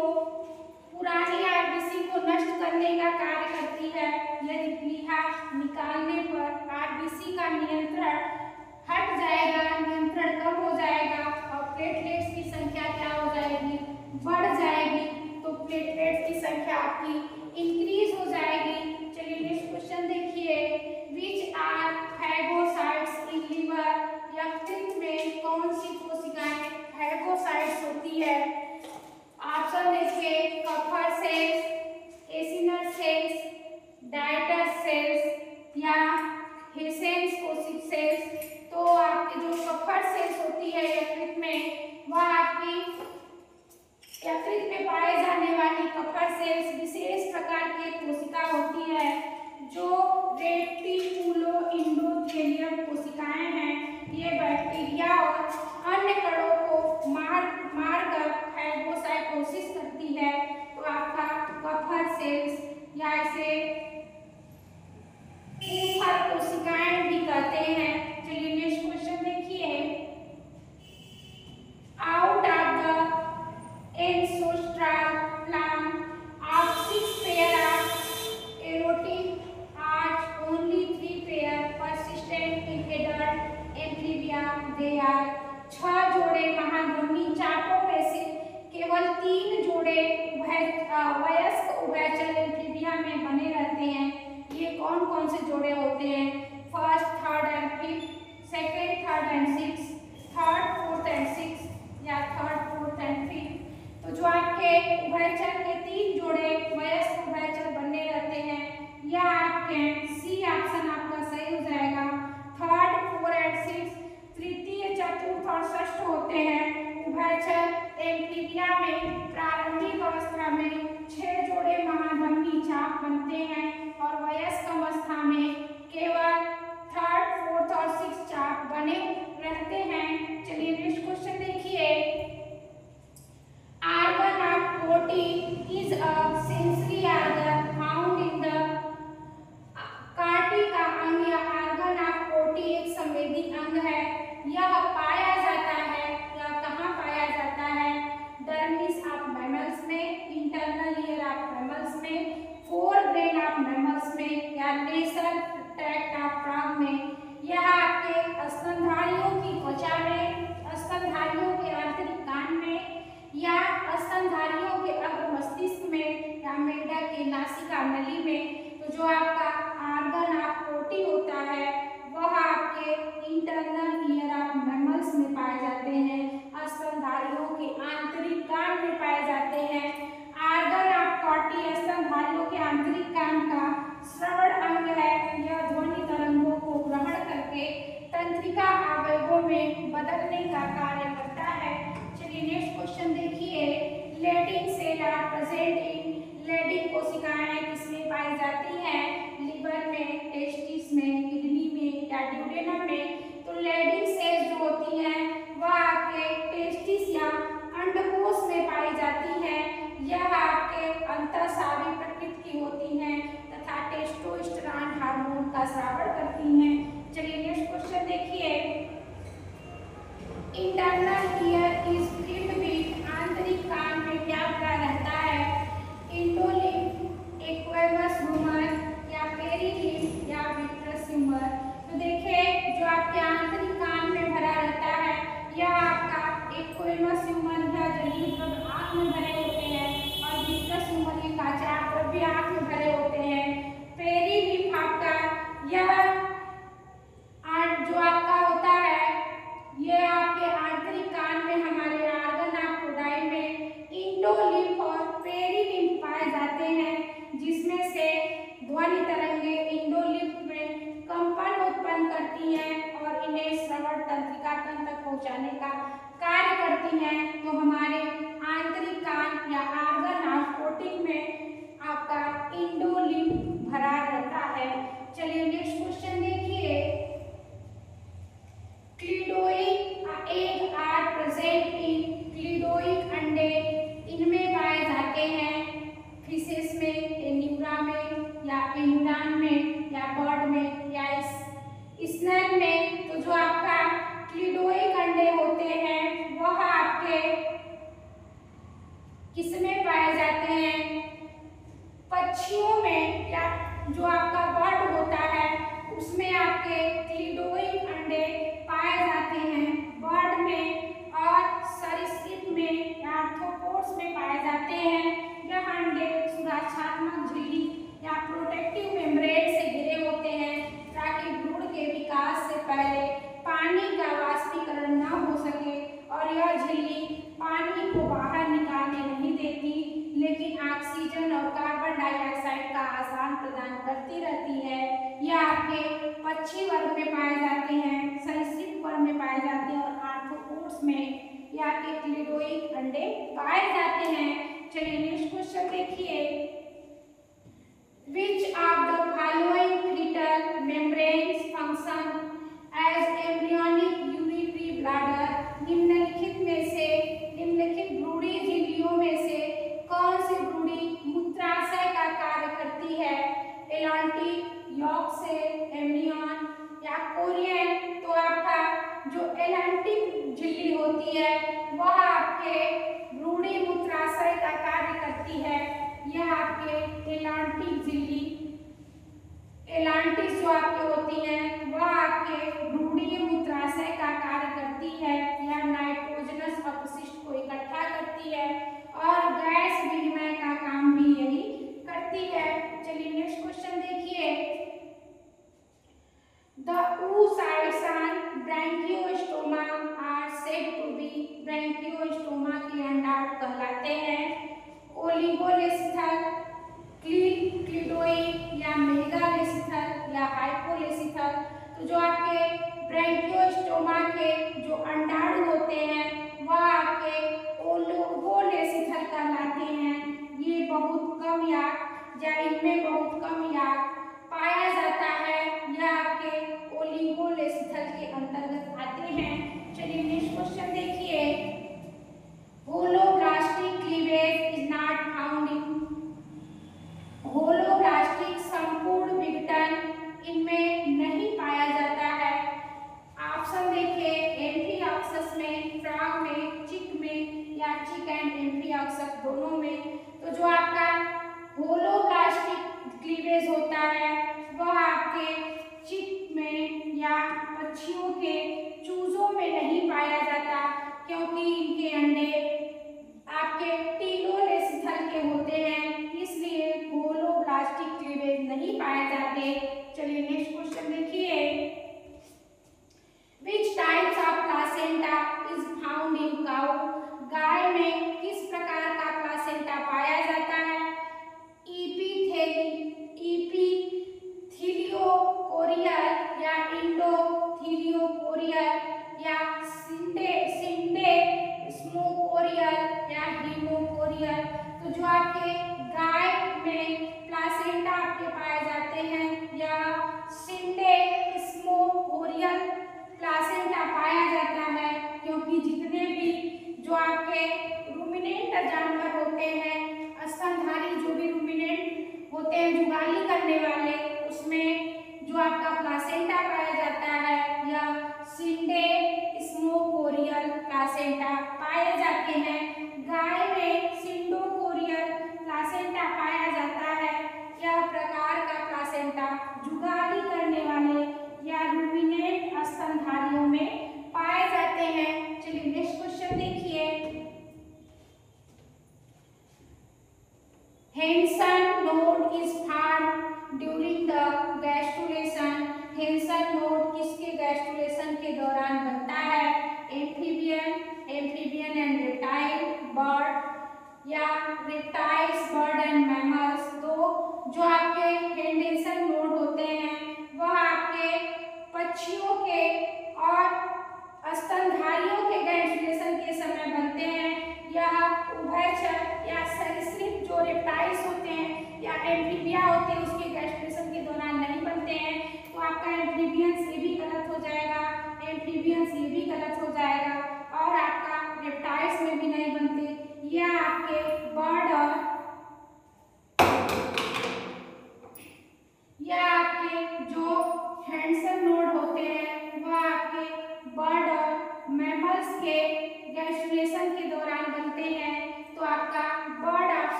S1: पुरानी आरबीसी को नष्ट करने का कार्य करती है। यदि प्लीहा निकालने पर आरबीसी का नियंत्रण हट जाएगा, नियंत्रण कम हो जाएगा और प्लेटलेट्स की संख्या क्या हो जाएगी? बढ़ जाएगी। तो प्लेटलेट्स की संख्या आपकी इंक्रीज हो जाएगी। चलिए नेक्स्ट क्वेश्चन देखिए। Which are phagocytes in liver? यकृत में कौन सी कोशिकाएं फैगोसाइट्स होती है? ऑप्शन देखिए, Kupffer cells, acinar cells, Deiters cells या हेसेंस कोशिक सेल्स। तो आपके जो कफर सेल्स होती है यकृत में, वह आपकी यकृत में पाए जाने वाली कफर सेल्स विशेष प्रकार की कोशिका होती है जो रेटिकुलो एंडोथेलियम कोशिकाएं हैं। ये बैक्टीरिया और अन्य कणों को मार कर फैगोसाइटोसिस करती है। तो आपका कफर सेल्स या इसे ऊपर कोशिकाएं भी कहते हैं। चलिए नेक्स्ट क्वेश्चन देखिए। Out of the ancestral plant of 6 pair of erotic arch, only 3 pair persistent in adult amphibia। They are 6 जोड़े महाध्वनि चापों में से केवल 3 जोड़े वयस्क उभयचर एम्फीबिया में बने रहते हैं। ये कौन कौन से जोड़े होते हैं? First, third and fifth, second, third and six, third, fourth and six या थर्ड, फोर्थ एंड फिफ्थ। तो जो आपके उभयचर के 3 जोड़े वयस्क उभयचर बने रहते हैं, यह आपके सी ऑप्शन आपका सही हो जाएगा। थर्ड, फोर्थ एंड सिक्स तृतीय, चतुर्थ और षष्ठ होते हैं। उभयचर एम्फीबिया में प्रारंभिक अवस्था में 6 जोड़े महाध्वनि चाप बनते हैं और वयस्क अवस्था में केवल थर्ड, फोर्थ और सिक्स चाप बने रहते हैं। चलिए नेक्स्ट क्वेश्चन देखिए। Organ of protein is a sensory organ found in the Corti का अंग या organ of protein एक संवेदी अंग है। यह पाया जाता है या कहाँ पाया जाता है? डर्मिस ऑफ मैमल्स में, इंटरनल ईयर ऑफ मैमल्स में, फोर ब्रेन ऑफ मैमल्स में या नेसल ट्रैक्ट ऑफ फ्रॉग में। यह आपके स्तनधारियों की त्वचा में, स्तनधारियों के आंतरिक कान में या स्तनधारियों के अग्र मस्तिष्क में या मेंढक के नासिका नली में। तो जो आपका ऑर्गन ऑफ प्रोटीन होता है वह आपके internal ear of mammals organs में पाए जाते हैं, स्तनधारियों के आंतरिक कान में पाए जाते हैं। आर्गन ऑफ कॉर्टी स्तनधारियों के आंतरिक कान का श्रवण अंग है। यह ध्वनि तरंगों को ग्रहण करके तंत्रिका अवयवों में बदलने का कार्य करता है। चलिए नेक्स्ट क्वेश्चन देखिए। Leydig cell are present in, Leydig कोशिकाएं किसमें पाई जाती हैं? लिवर में, टेस्टिस में, किडनी में या ड्यूडेनम में? तो लेडिंग सेल्स जो होती हैं वह आपके टेस्टिस या अंडकोश में पाई जाती हैं। यह आपके अंतःस्रावी प्रकृति की होती हैं तथा टेस्टोस्टेरोन हार्मोन का स्राव करती हैं। चलिए नेक्स्ट क्वेश्चन देखिए। Internal ear is filled with, आंतरिक कान में क्या भरा रहता है? इंडोलिम्फ, एक्वेमस ह्यूमर या पेरिलिम्फ या विट्रस ह्यूमर? तो देखिए जो आपके आंतरिक कान में भरा रहता है यह आपका एक्वेमस ह्यूमर या जलीय द्रव्य आंख में भरे होते हैं और विट्रस ह्यूमर ये काचा द्रव्य आंख में भरे होते हैं। पेरिलिम्फ आपका यह जो आपका होता है ये आपके आंतरिक कान में हमारे आर्गन ऑफ कोडाई में इंडोलिम्फ और पेरिलिम्फ पाए जाते हैं, जिसमें से ध्वनि तरंगे इंडोलिम्फ में कंपन उत्पन्न करती हैं और इन्हें श्रवण तंत्रिका तंत्र तक पहुंचाने का कार्य करती हैं। तो हमारे आंतरिक कान या आर्गन ऑफ कोटिक में आपका इंडोलिम्फ भरा रहता है। चलिए नेक्स्ट क्वेश्चन देखिए। क्लिडोइक एग आर प्रेजेंट इन, क्लिडोइक अंडे इनमें पाए जाते हैं फिशेस में, एन्यूरा में या एन्यूरान में या बर्ड में या स्नेल में? तो जो आपका क्लिडोइक अंडे होते हैं वह आपके किसमें पाए जाते हैं? पक्षियों में या जो आपका बर्ड होता है उसमें आपके क्लिडोइक अंडे पाए जाते हैं। बर्ड में और सरीसृप में, आर्थ्रोपोड्स में पाए जाते हैं। यह अंडे सुरक्षात्मक झिल्ली या प्रोटेक्टिव मेम्ब्रेन से घिरे होते हैं ताकि भ्रूण के विकास से पहले पानी का वाष्पीकरण न हो सके और यह झिल्ली पानी को बाहर निकालने नहीं देती, लेकिन ऑक्सीजन और कार्बन डाइऑक्साइड का आदान प्रदान करती रहती है। यह आपके पक्षी वर्ग में पाए जाते हैं, सरीसृप वर्ग में पाए जाते हैं और आर्थ्रोपोड्स में या के क्लिडोइक अंडे पाए जाते हैं। चलिए नेक्स्ट क्वेश्चन देखिए। Which of the following fetal membranes function as embryonic urinary bladder? निम्नलिखित में से, निम्नलिखित भ्रूणी झिल्लियों में से कौन सी भ्रूणी मूत्राशय का कार्य करती है? एलांटिक, यॉर्क सेल, एम्नियन या कोरियन? तो आपका जो एलांटिक झिल्ली होती है वह आपके भ्रूणी मूत्राशय का कार्य करती है। यह आपके एलांटिक झिल्ली, एलांटिक जो आपके होती हैं वह आपके भ्रूणीय मूत्राशय का कार्य करती है। यह नाइट्रोजनस अपशिष्ट को इकट्ठा करती है और गैस विनिमय का काम भी यही करती है। चलिए नेक्स्ट क्वेश्चन देखिए। The oocytes Branchiostoma are said to be, Branchiostoma के अंडाणु कहलाते हैं। ओलिगोलेसिथल, क्लिडोइक या मेगालेसिथल या हाइपोलेसिथल? तो जो आपके ब्रैंकियोस्टोमा के जो अंडाणु होते हैं वह आपके ओलिगोलेसिथल कहलाते हैं। ये बहुत कम या इनमें बहुत कम या पाया जाता है। यह आपके ओलिगोलेसिथल के अंतर्गत आते हैं। चलिए नेक्स्ट क्वेश्चन देखिए। Holoblastic cleavage is not found in, holoblastic संपूर्ण विघटन इनमें नहीं पाया जाता है। ऑप्शन देखिए। एम्फिऑक्सस में, फ्रॉग में, चिक में या चिक एंड एम्फिऑक्सस दोनों में? तो जो आपका होलोब्लास्टिक क्लीवेज होता है वह आपके चिक में या पक्षियों के चूजों में नहीं पाया जाता,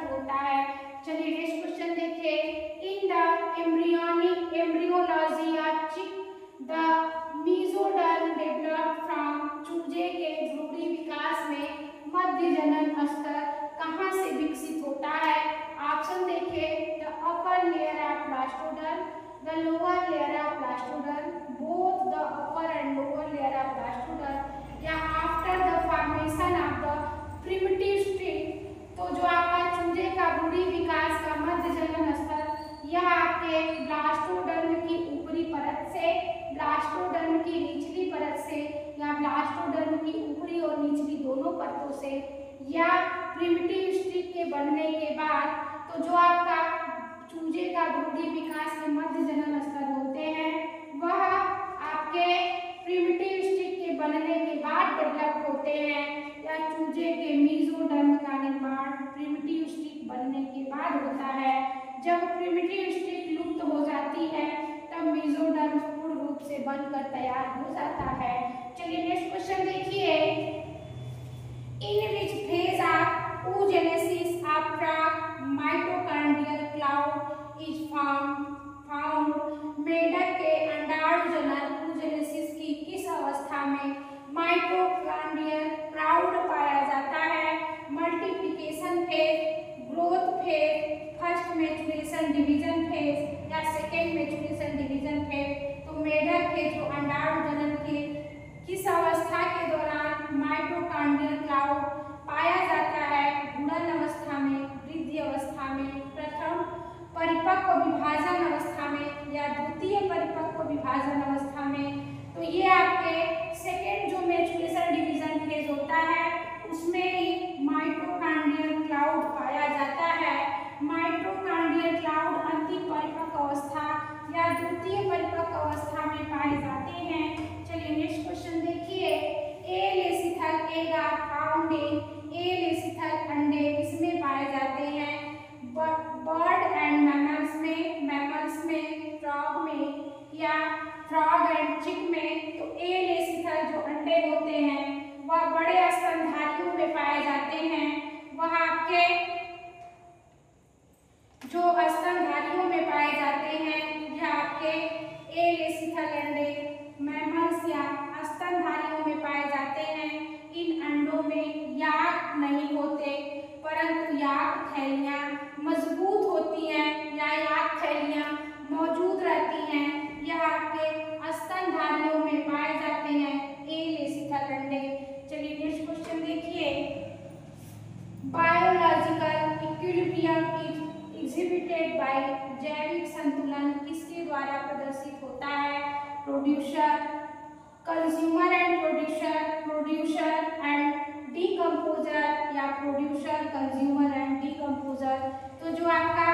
S1: असर होता है। चलिए नेक्स्ट क्वेश्चन देखिए। इन द एम्ब्रियोलॉजी ऑफ चिक द मेसोडर्म डेवलप्ड फ्रॉम, चूजे के भ्रूणी विकास में मध्य जनन स्तर कहाँ से विकसित होता है? ऑप्शन देखिए, the upper layer of blastoderm, the lower layer of blastoderm, both the upper and lower layer of blastoderm, या after the formation of the primitive string. तो जो आपका चूजे का भ्रूणी विकास का मध्य जनन स्तर यह आपके ब्लास्टोडर्म की ऊपरी परत से, ब्लास्टोडर्म की निचली परत से, या ब्लास्टोडर्म की ऊपरी और निचली दोनों परतों से, या प्रिमिटिव स्ट्रिंग के बनने के बाद। तो जो आपका चूजे का भ्रूणी विकास के मध्य जनन स्तर होते हैं वह आपके प्रिमिटिव स्ट्रिंग के बनने के बाद डेवलप होते हैं, या चूजे के मेसोडर्म का निर्माण प्रिमिटिव स्ट्रिंग बनने के बाद होता है। जब प्रिमिटिव स्ट्रिंग लुप्त हो जाती है तब मेसोडर्म पूर्ण रूप से बनकर तैयार हो जाता है। चलिए नेक्स्ट क्वेश्चन देखिए। In which phase of oogenesis of frog mitochondrial cloud is found, मेढक के अंडाणु जनन oogenesis की किस अवस्था में माइटोकॉन्ड्रियल क्लाउड पाया जाता है? Multiplication phase, growth phase, first maturation division phase, या सेकेंड मैच्योरेशन डिवीजन फेज। तो मेढक के जो अंडाणु जनन के किस अवस्था के दौरान माइटोकॉन्ड्रियल क्लाउड पाया जाता है? गुणन अवस्था में, वृद्धि अवस्था में, प्रथम परिपक्व विभाजन अवस्था में, या द्वितीय परिपक्व विभाजन अवस्था में। तो ये आपके सेकेंड जो मैच्योरेशन डिवीजन फेज होता है उसमें ही माइटोकॉन्ड्रियल क्लाउड पाया जाता है। माइटोकॉन्ड्रियल क्लाउड अंतिम परिपक्व अवस्था या द्वितीय परिपक्व अवस्था में पाए जाते हैं। चलिए नेक्स्ट क्वेश्चन देखिए। एलेसिथल एग आर फाउंड इन, एलेसिथल अंडे किसमें पाए जाते हैं? बर्ड एंड मैमल्स में, फ्रॉग में, या फ्रॉग एंड चिक में। तो एलेसिथल जो अंडे होते हैं वह बड़े स्तनधारियों में पाए जाते हैं। वह आपके जो स्तनधारियों में पाए जाते हैं यह आपके एलेसिथल अंडे मैमल्स या स्तनधारियों में पाए जाते हैं। इन अंडों में याक नहीं होते परंतु याक थैलियां मजबूत होती हैं, या याक थैलियां मौजूद रहती हैं। यह आपके स्तनधारियों में पाए जाते हैं एलेसिथल अंडे। चलिए नेक्स्ट क्वेश्चन देखिए। Biological equilibrium is exhibited by, जैविक संतुलन किसके द्वारा प्रदर्शित होता है? Producer, consumer and producer, producer and decomposer, या प्रोड्यूसर, कंज्यूमर एंड डीकम्पोजर। तो जो आपका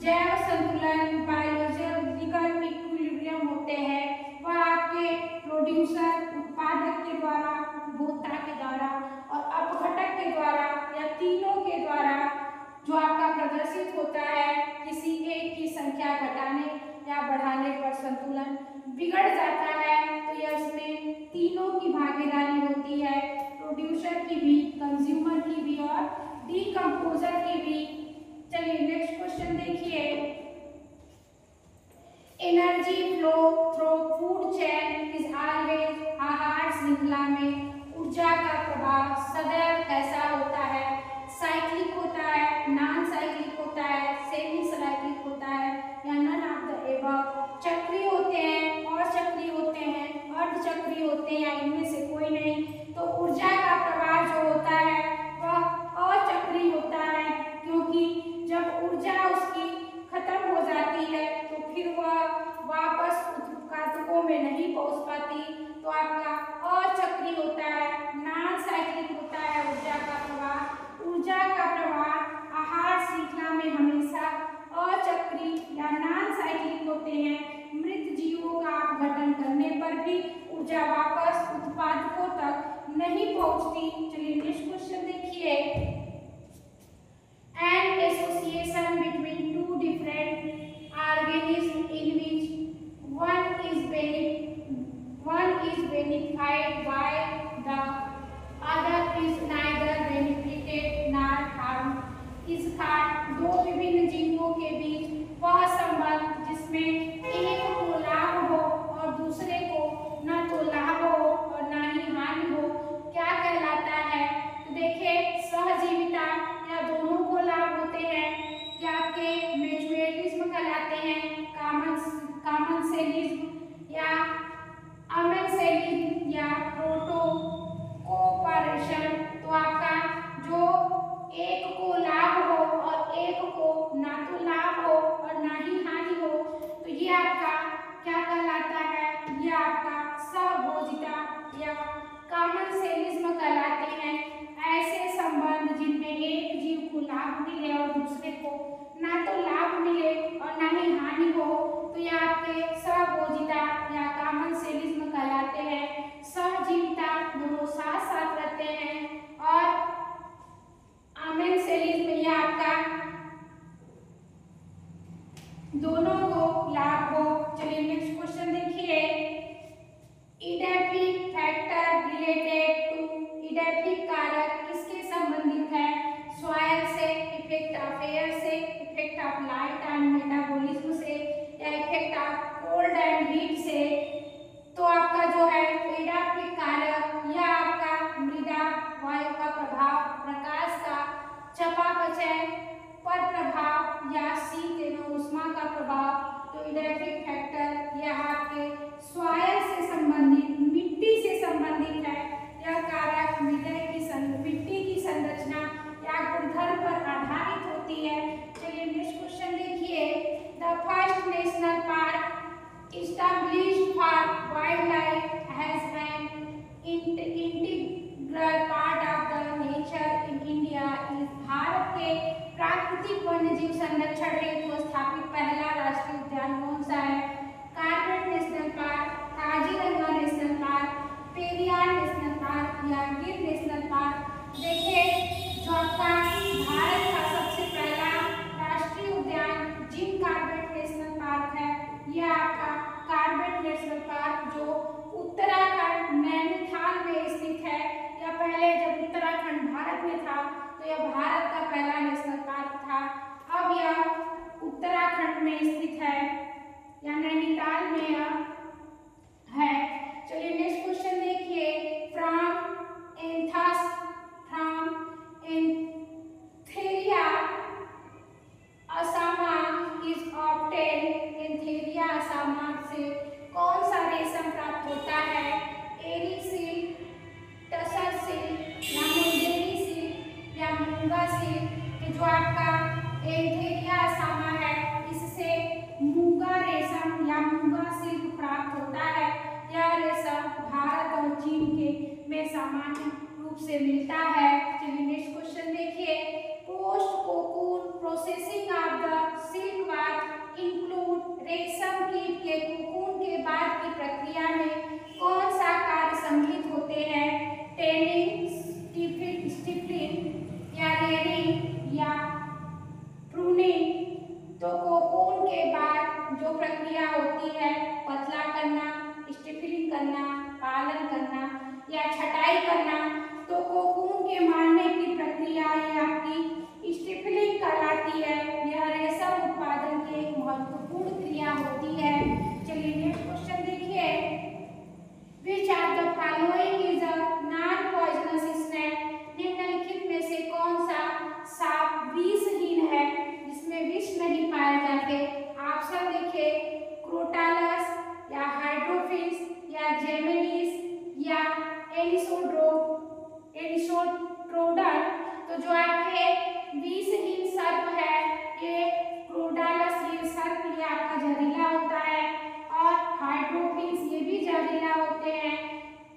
S1: जैव संतुलन बायोलॉजिकल इक्विलिब्रियम होते हैं वह आपके प्रोड्यूसर उत्पादक के द्वारा, उपभोक्ता के द्वारा और अपघटक के द्वारा, या तीनों के द्वारा जो आपका प्रदर्शित होता है। किसी एक की संख्या घटाने या बढ़ाने पर संतुलन बिगड़ जाता है तो यह इसमें तीनों की भागीदारी होती है, प्रोड्यूसर की भी, कंज्यूमर की भी और डीकम्पोजर की भी। चलिए नेक्स्ट क्वेश्चन देखिए। Energy flow through food chain is always, आहार श्रृंखला में ऊर्जा का प्रवाह सदैव कैसा होता है? साइक्लिक होता है, नॉन साइक्लिक होता है, सेमी साइक्लिक होता है, या नन ऑफ द एबव। चक्रीय होते हैं, और चक्रीय होते हैं, अर्धचक्रीय होते हैं, या इनमें से कोई नहीं। तो ऊर्जा का प्रवाह जो होता है वह अचक्रीय होता है, क्योंकि जब ऊर्जा उसकी खत्म हो जाती है तो फिर वह वापस उत्पादकों में नहीं पहुंच पाती। तो आपका अचक्रीय होता है, नॉन साइक्लिक होता है ऊर्जा का प्रवाह। ऊर्जा का प्रवाह आहार श्रृंखला में हमेशा जिनमें एक जीव को लाभ मिले और दूसरे को ना तो लाभ मिले और ना ही हानि हो, तो ये आपके सहभोजिता या कॉमन सेलिज्म कहलाते हैं। सहजीविता दोनों साथ साथ रहते हैं और आमेनसेलिज्म ये आपका दोनों को लाभ हो। चलिए नेक्स्ट क्वेश्चन देखिए, इडैफिक फैक्टर रिलेटेड टू, इडैफिक कारक किसके संबंधित है? सॉइल से, इफेक्ट ऑफ एयर से, effect of light and metabolism से, या effect of cold and heat से। तो आपका जो है इडैफिक कारक या आपका मृदा वायु का प्रभाव, प्रकाश का चयापचय पर प्रभाव या शीत एवं ऊष्मा का प्रभाव। तो इडैफिक फैक्टर यह आपके सॉइल से संबंधित, मिट्टी से संबंधित है। यह कारक मिट्टी की संरचना या गुणधर्म पर आधारित होती है। चलिए नेक्स्ट क्वेश्चन देखिए, the first national park established for wildlife has been integral part of the nature in India is, Bharat के प्राकृतिक वन्यजीव संरक्षण हेतु स्थापित पहला राष्ट्रीय उद्यान कौन सा है? Corbett national park, Kaziranga national park, Periyar national park या गिर नेशनल पार्क। देखिए जो आपका भारत का सबसे पहला राष्ट्रीय उद्यान जिम कार्बेट नेशनल पार्क है, यह आपका कार्बेट नेशनल पार्क जो उत्तराखंड नैनीताल में स्थित है। यह पहले जब उत्तराखंड भारत में था तो यह भारत का पहला नेशनल पार्क था, अब यह उत्तराखंड में स्थित है या नैनीताल में यह है। चलिए नेक्स्ट क्वेश्चन देखिए, from Antheraea assama is obtained, Antheraea assama से कौन सा रेशम प्राप्त होता है? एरी सिल्क, टसर सिल्क या मुंगेरी सिल्क या मूंगा सिल्क। जो आपका एंथेरिया असामा है इससे मूंगा रेशम या मूंगा सिल्क प्राप्त होता है। यह रेशम भारत और चीन के में सामान्य रूप से मिलता है। चलिए नेक्स्ट क्वेश्चन देखिए, post cocoon processing of the silk worm include, रेशम कीट के कोकून के बाद की प्रक्रिया में कौन सा कार्य सम्मिलित होते हैं? टेनिंग, स्टिफलिंग या रेयरिंग या प्रूनिंग। तो कोकून के बाद जो प्रक्रिया होती है, पतला करना, स्टिफलिंग करना, पालन करना या छटाई करना, तो कोकून के मारने की प्रक्रिया ये आपकी स्टिफलिंग कहलाती है। यह रेशम उत्पादन की एक महत्वपूर्ण क्रिया होती है। चलिए नेक्स्ट क्वेश्चन देखिए, which of the following is a non poisonous snake, निम्नलिखित में से कौन सा सांप विषहीन है, जिसमें विष नहीं पाए जाते? ऑप्शन देखिए, क्रोटालस या हाइड्रोफिस या जेमिनीस या एनिसोट्रोडन। तो जो आपके विषहीन सर्प है ये क्रोटालस, ये सर्प ये आपका जहरीला होता है, और हाइड्रोफिस ये भी जहरीला होते हैं,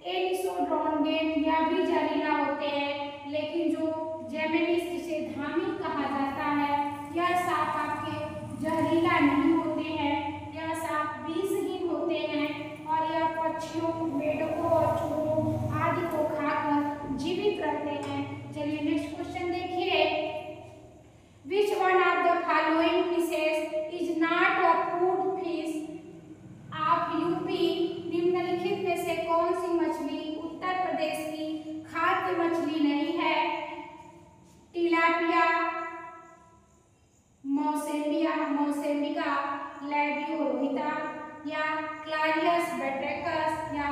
S1: एनिसोट्रोडन यह भी जहरीला होते हैं। लेकिन जो जेमिनीस जिसे धामी कहा जाता है, यह सांप आपके जहरीला नहीं होते हैं, यह सांप विषहीन होते हैं और यह पक्षियों, मेढकों और चूहों आदि को खाकर जीवित रहते हैं। चलिए नेक्स्ट क्वेश्चन देखिए, which one of the following fishes is not a food fish of UP, निम्नलिखित में से कौन सी मछली उत्तर प्रदेश की खाद्य मछली नहीं है? टिलापिया, मौसेमिका, लैबियोरोहिता या क्लारियस बेट्रेकस या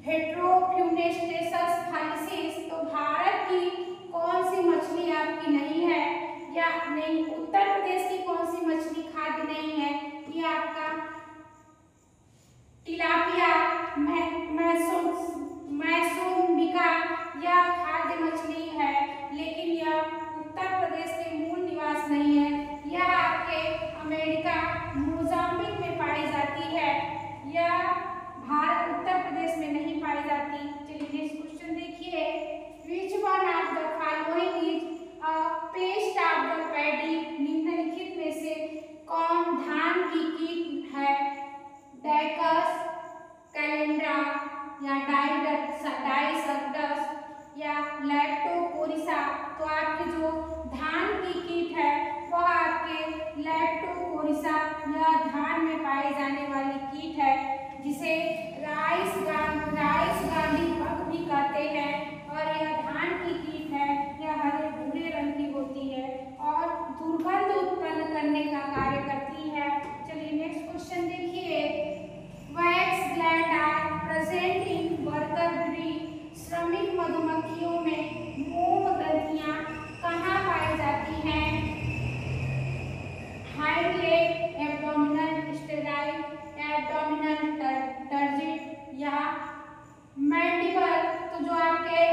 S1: हेट्रोफ्यूनेस्टेसस फालिसिस। तो भारत की कौन सी मछली आपकी नहीं है या नहीं, उत्तर प्रदेश की कौन सी मछली खाद्य नहीं है? ये आपका टिलापिया, मैसोमिका यह खाद्य मछली है, लेकिन यह उत्तर प्रदेश के मूल निवास नहीं है। यह आपके अमेरिका मोजाम्बिक में पाई जाती है, यह भारत उत्तर प्रदेश में नहीं पाई जाती। चलिए नेक्स्ट क्वेश्चन देखिए, विच लैक्टोकोरिसा, तो आपके जो धान की कीट है वह आपके लैक्टोकोरिसा या धान में पाए जाने वाली कीट है, जिसे राइस गांडी बग भी कहते हैं। और यह धान की कीट है, यह हरे भूरे रंग की होती है और दुर्गंध उत्पन्न करने का कार्य करती है। चलिए नेक्स्ट क्वेश्चन देखिए। Wax gland are present in worker bee, श्रमिक मधुमक्खियों में मोम ग्रंथियां कहाँ पाई जाती हैं? Hind leg, abdominal sternite, abdominal tergite या मैंडिबल। तो जो आपके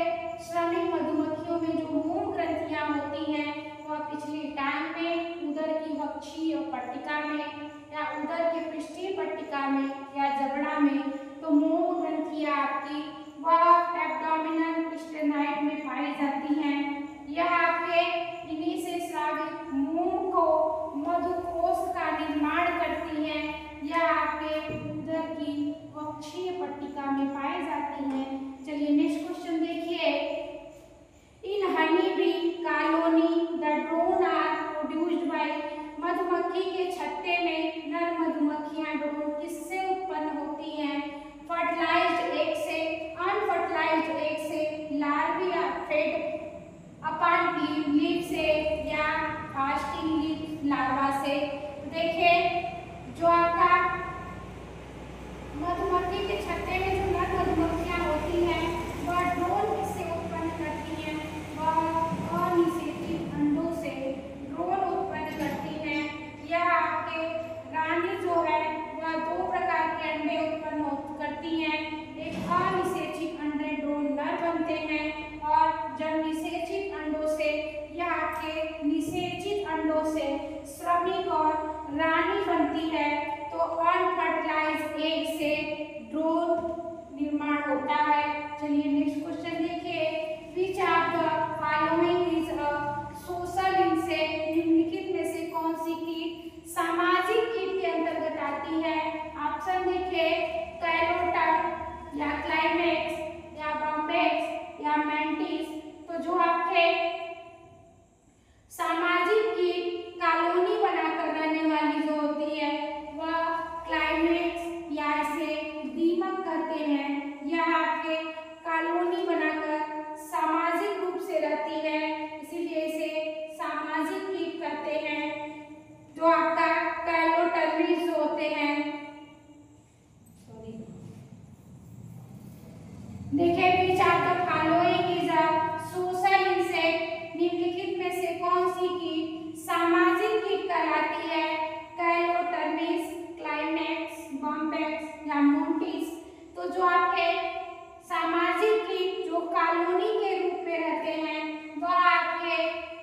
S1: श्रमिक मधुमक्खियों में जो मोम ग्रंथियां होती हैं वह पिछली टांग में, उदर की वक्षीय पट्टिका में या उदर के पृष्ठीय पट्टिका में या जबड़ा में। तो मोम ग्रंथियां आपकी वह एब्डोमिनल स्टेनाइड में पाई जाती हैं। यह आपके इन्हीं से स्रावित मोम को मधुकोश का निर्माण करती हैं। यह आपके उदर की वक्षीय पट्टिका में पाई जाती हैं। चलिए नेक्स्ट क्वेश्चन देखिए। In honey bee colony the drone are produced by, मधुमक्खी के छत्ते में नर मधुमक्खियां ड्रोन किससे उत्पन्न होती हैं? फर्टिलाइज्ड एग से, अनफर्टिलाइज्ड एग से, लार्वी या फेड अपॉन लीफ से या फास्टिंग लीफ लार्वा से। देखिए जो आपका मधुमक्खी के छत्ते में जो नर मधुमक्खियां होती हैं वह ड्रोन किससे उत्पन्न करती हैं? वह अनिषेचित अंडों से ड्रोन उत्पन्न करती हैं। यह आपके रानी जो है वह दो प्रकार के अंडे उत्पन्न करती हैं। एक अनिषेचित अंडे ड्रोन नर बनते हैं और जब निषेचित अंडों से यह आपके निषेचित अंडों से श्रमिक और रानी बनती है। तो अनफर्टिलाइज्ड एग से ड्रोन निर्माण होता है। चलिए नेक्स्ट क्वेश्चन देखिए। Which of the following is a social insect, निम्नलिखित में से कौन सी कीट सामाजिक कीट के अंतर्गत आती है? ऑप्शन देखिए, कैलोटर या क्लाइमेक्स या बॉम्बेक्स या मैंटिस। तो जो आपके सामाजिक कीट कॉलोनी बनाकर रहने वाली जो होती है वह क्लाइमेक्स या इसे दीमक कहते हैं। यह आपके कॉलोनी बनाकर सामाजिक रूप से रहती है, इसीलिए इसे सामाजिक कीट कहते हैं। जो आपका कैलोटर्मिस होते हैं, देखिए which of the following is a social insect, निम्नलिखित में से कौन सी कीट सामाजिक कीट कहलाती है? कैलोटर्मिस, क्लाइमेक्स, बॉम्बेक्स या मोंटिस। तो जो आपके सामाजिक कीट जो कॉलोनी के रूप में रहते हैं वह आपके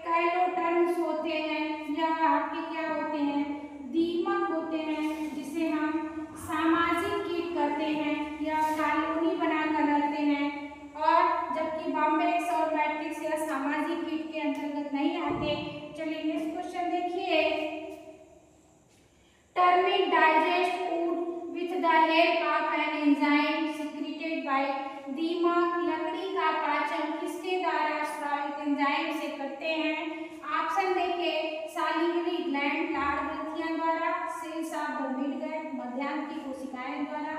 S1: कैलोटर्म्स होते हैं। यह आपके क्या होते हैं? दीमक होते हैं, जिसे हम सामाजिक कीट कहते हैं। यह कॉलोनी बनाकर रहते हैं और जबकि बॉम्बेक्स और मैट्रिक्स यह सामाजिक कीट के अंतर्गत नहीं आते। चलिए नेक्स्ट क्वेश्चन देखिए। Termite digest food with the help of an enzyme secreted by, दीमक लकड़ी का पाचन किसके द्वारा स्रावित एंजाइम से करते हैं? ऑप्शन देखिए, सालिवरी ग्लैंड लाड़ ग्रंथियां द्वारा, cells of the mid gut मध्यांग की कोशिकाएं द्वारा,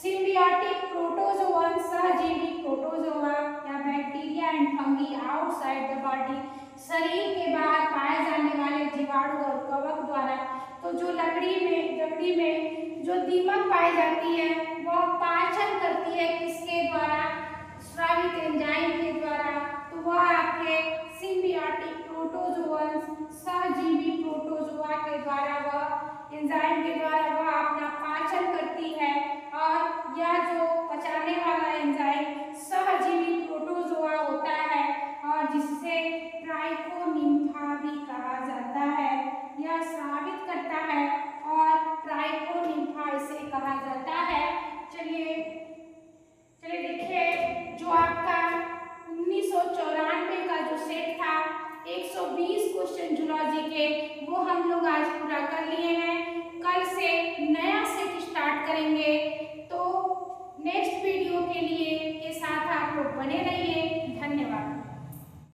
S1: सिम्बियोटिक प्रोटोजोआ सहजीवी प्रोटोजोआ या bacteria and fungi outside the body, शरीर के बाहर पाए जाने वाले जीवाणु और कवक द्वारा। तो जो लकड़ी में जो दीमक पाई जाती है वह पाचन करती है किसके द्वारा? स्रावित एंजाइम के द्वारा। तो वह आपके सिम्बियोटिक प्रोटोजोअन्स सहजीवी प्रोटोजोआ के द्वारा, वह एंजाइम के द्वारा वह अपना पाचन करती है। और यह जो पचाने वाला एंजाइम सहजीवी प्रोटोजोआ होता है और जिससे ट्राइकोनिम्फा भी कहा जाता है। यह स्रावित करता है और ट्राइकोनिम्फा इसे कहा जाता है। चलिए देखिए, जो आपका 1994 का जो सेट था 120 क्वेश्चन जूलॉजी के, वो हम लोग आज पूरा कर लिए हैं। कल से नया सेट स्टार्ट करेंगे। तो नेक्स्ट वीडियो के लिए के साथ आप लोग बने रहिए।